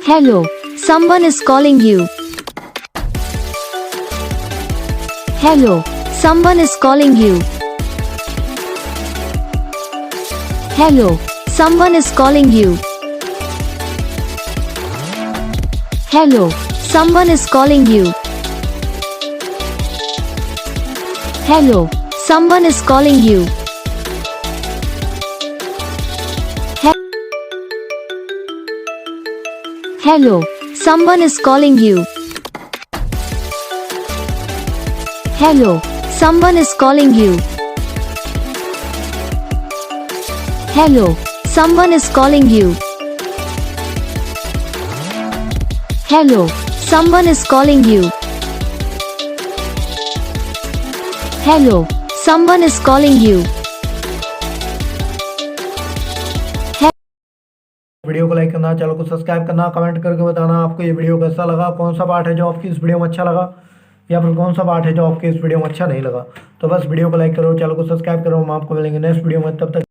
Hello, someone is calling you. Hello, someone is calling you. Hello, someone is calling you. Hello, someone is calling you. Hello, someone is calling you. Hello, someone is calling you. Hello, someone is calling you. Hello, someone is calling you. Hello, someone is calling you. Hello, someone is calling you. Video को like करना, channel को subscribe करना, comment करके बताना आपको ये video कैसा लगा, कौन सा पार्ट है जो आपकी इस वीडियो में अच्छा लगा या फिर कौन सा पार्ट है जो आपके इस वीडियो में अच्छा नहीं लगा। तो बस वीडियो को लाइक करो, चैनल को सब्सक्राइब करो। हम आपको मिलेंगे नेक्स्ट वीडियो में, तब तक